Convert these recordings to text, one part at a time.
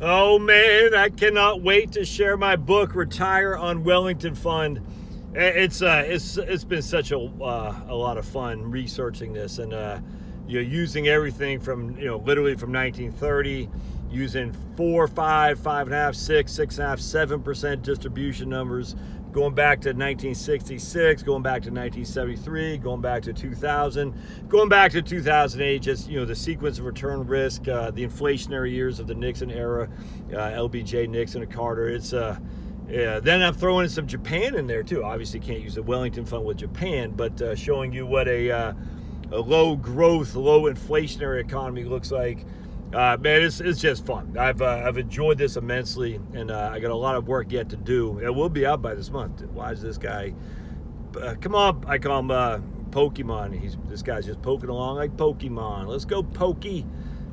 Oh man, I cannot wait to share my book, Retire on Wellington Fund. It's been such a lot of fun researching this and using everything from literally from 1930, using 4, 5, 5.5, 6, 6.5, 7% distribution numbers, going back to 1966, going back to 1973, going back to 2000, going back to 2008, just, the sequence of return risk, the inflationary years of the Nixon era, LBJ, Nixon, and Carter. Yeah, then I'm throwing in some Japan in there too. Obviously can't use the Wellington Fund with Japan, but showing you what a low growth, low inflationary economy looks like. Man, it's just fun. I've enjoyed this immensely, and I got a lot of work yet to do. It will be out by this month. Why is this guy? Come on, I call him Pokemon. This guy's just poking along like Pokemon. Let's go, Pokey.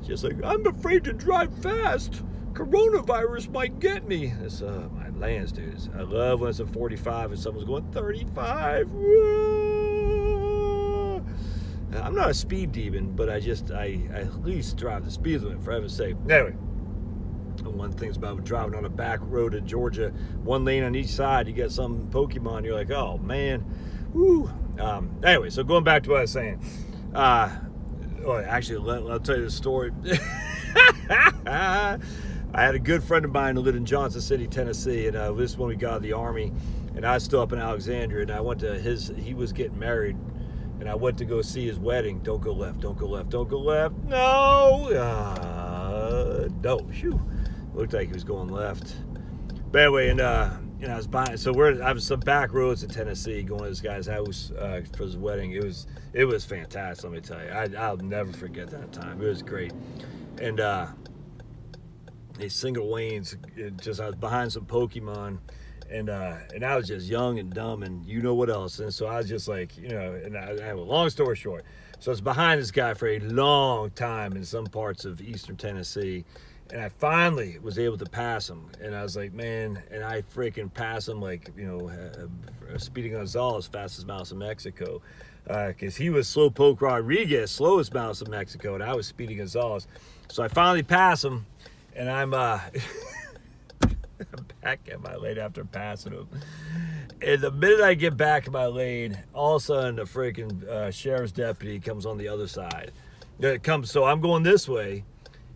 Just like, I'm afraid to drive fast. Coronavirus might get me. This my lands, dudes. I love when it's a 45 and someone's going 35. Whoa. I'm not a speed demon, but I at least drive the speed limit, for heaven's sake. Anyway, one thing's about driving on a back road in Georgia, one lane on each side, you get some Pokemon, you're like, oh man, woo. Anyway, so going back to what I was saying. Actually, I'll tell you the story. I had a good friend of mine who lived in Johnson City, Tennessee, and this is when we got out of the Army, and I was still up in Alexandria, and I went to he was getting married, and I went to go see his wedding. Don't go left, don't go left, don't go left. No! No, phew. Looked like he was going left. But anyway, and I was buying, so I was some back roads in Tennessee going to this guy's house for his wedding. It was fantastic, let me tell you. I'll never forget that time. It was great. And these single lanes, I was behind some Pokemon, and I was just young and dumb and you know what else. And so I was just like, and I have a long story short. So I was behind this guy for a long time in some parts of eastern Tennessee, and I finally was able to pass him. And I was like, man, and I freaking passed him like, speeding Gonzalez, fastest mouse in Mexico. Because he was Slowpoke Rodriguez, slowest mouse in Mexico, and I was Speedy Gonzalez. So I finally pass him, and I'm back in my lane after passing him. And the minute I get back in my lane, all of a sudden the freaking sheriff's deputy comes on the other side. So I'm going this way,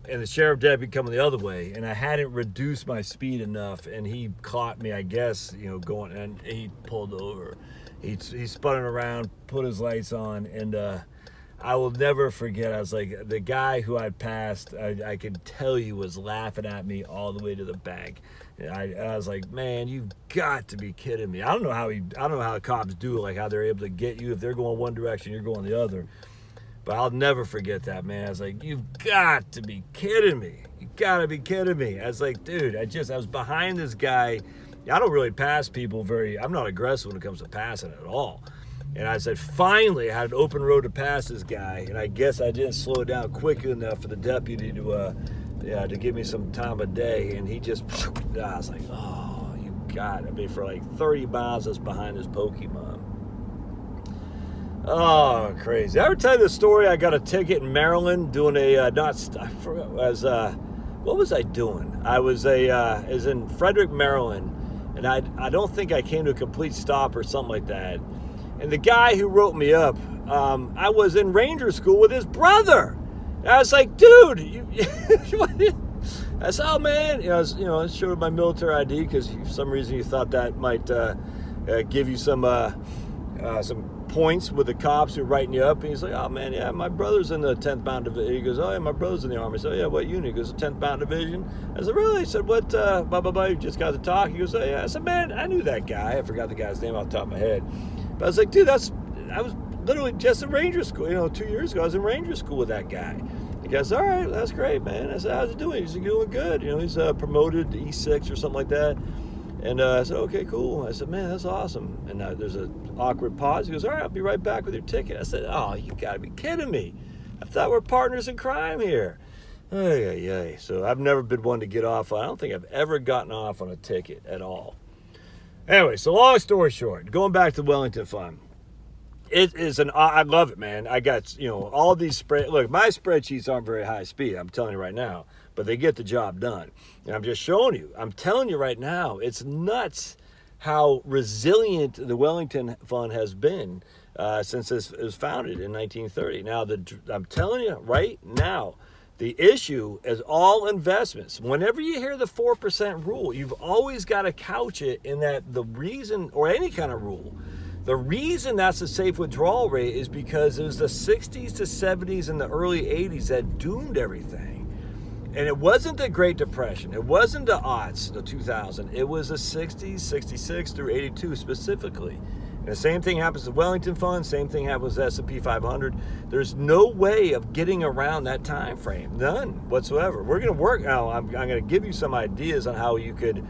and the sheriff deputy coming the other way, and I hadn't reduced my speed enough, and he caught me, I guess, going, and he pulled over. He spun it around, put his lights on, and I will never forget. I was like, the guy who I passed, I could tell you was laughing at me all the way to the bank. And I was like, man, you've got to be kidding me. I don't know how the cops do it, like how they're able to get you if they're going one direction, you're going the other. But I'll never forget that, man. I was like, you've got to be kidding me. You gotta be kidding me. I was like, dude, I was behind this guy. I don't really pass people I'm not aggressive when it comes to passing at all. And I said, finally, I had an open road to pass this guy, and I guess I didn't slow it down quick enough for the deputy to give me some time of day. And he just, I was like, oh, you got it. For like 30 miles, I was behind this Pokemon. Oh, crazy. Did I ever tell you the story? I got a ticket in Maryland doing what was I doing? I was in Frederick, Maryland, and I don't think I came to a complete stop or something like that. And the guy who wrote me up, I was in Ranger School with his brother. And I was like, dude, I said, oh man, I showed my military ID because for some reason you thought that might give you some points with the cops who are writing you up. And he's like, oh man, yeah, my brother's in the 10th Mountain Division. He goes, oh yeah, my brother's in the Army. I said, oh yeah, what unit? He goes, the 10th Mountain Division. I said, really? He said, what, blah, blah, blah, you just got to talk? He goes, oh yeah. I said, man, I knew that guy. I forgot the guy's name off the top of my head. But I was like, dude, I was literally just in Ranger School. 2 years ago, I was in Ranger School with that guy. He goes, all right, that's great, man. I said, how's he doing? He's doing good. He's promoted to E6 or something like that. And I said, okay, cool. I said, man, that's awesome. And there's an awkward pause. He goes, all right, I'll be right back with your ticket. I said, oh, you got to be kidding me. I thought we're partners in crime here. Ay. So I've never been one to get off. I don't think I've ever gotten off on a ticket at all. Anyway, so long story short, going back to the Wellington Fund. It is I love it, man. I got, all these look, my spreadsheets aren't very high speed, I'm telling you right now. but they get the job done. And I'm just showing you, I'm telling you right now, it's nuts how resilient the Wellington Fund has been since it was founded in 1930. Now, I'm telling you right now, the issue is all investments. Whenever you hear the 4% rule, you've always got to couch it in that the reason, or any kind of rule, the reason that's a safe withdrawal rate is because it was the 60s to 70s and the early 80s that doomed everything. And it wasn't the Great Depression. It wasn't the aughts, the 2000. It was the 60s, 66 through 82 specifically. And the same thing happens to the Wellington Fund. Same thing happens to the S&P 500. There's no way of getting around that time frame. None whatsoever. We're going to work now. I'm going to give you some ideas on how you could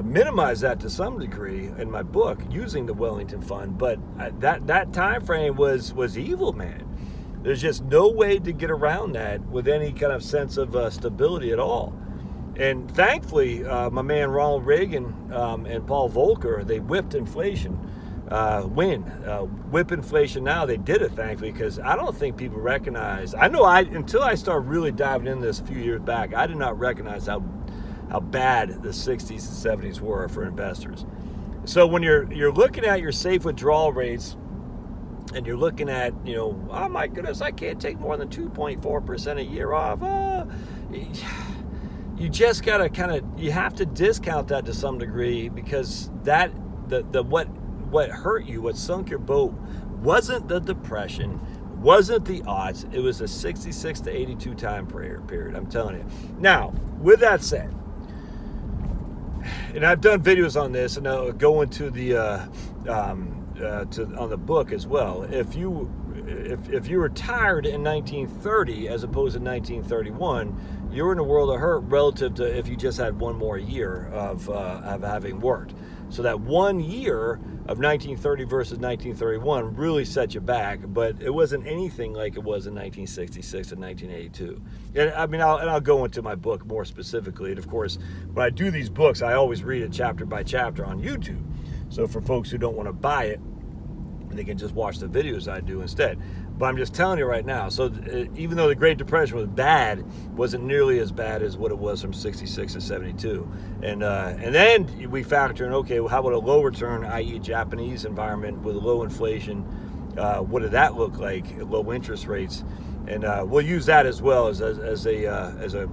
minimize that to some degree in my book using the Wellington Fund. But that time frame was evil, man. There's just no way to get around that with any kind of sense of stability at all. And thankfully, my man Ronald Reagan and Paul Volcker, they whipped inflation. Whip inflation now. They did it, thankfully, because I don't think people recognize. Until I started really diving into this a few years back, I did not recognize how bad the 60s and 70s were for investors. So when you're looking at your safe withdrawal rates, and you're looking at, oh my goodness, I can't take more than 2.4% a year off. You just gotta you have to discount that to some degree, because that what hurt you, what sunk your boat, wasn't the Depression, wasn't the odds. It was a 66 to 82 time period. I'm telling you. Now, with that said, and I've done videos on this, and I'll go into the on the book as well. If you retired in 1930 as opposed to 1931, you're in a world of hurt relative to if you just had one more year of having worked. So that 1 year of 1930 versus 1931 really set you back, but it wasn't anything like it was in 1966 and 1982. And I mean, I'll go into my book more specifically. And of course, when I do these books, I always read it chapter by chapter on YouTube. So for folks who don't want to buy it, they can just watch the videos I do instead. But I'm just telling you right now, so even though the Great Depression was bad, wasn't nearly as bad as what it was from 66 to 72. And then we factor in, okay, well, how about a low return, i.e. Japanese environment with low inflation? What did that look like? Low interest rates. And we'll use that as well as a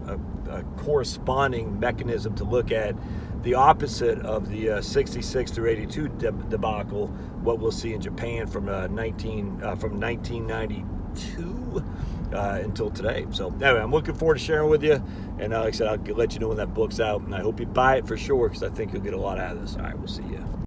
corresponding mechanism to look at the opposite of the 66 through 82 debacle, what we'll see in Japan from 1992 until today. So anyway, I'm looking forward to sharing with you. And like I said, I'll let you know when that book's out. And I hope you buy it for sure, because I think you'll get a lot out of this. All right, we'll see you.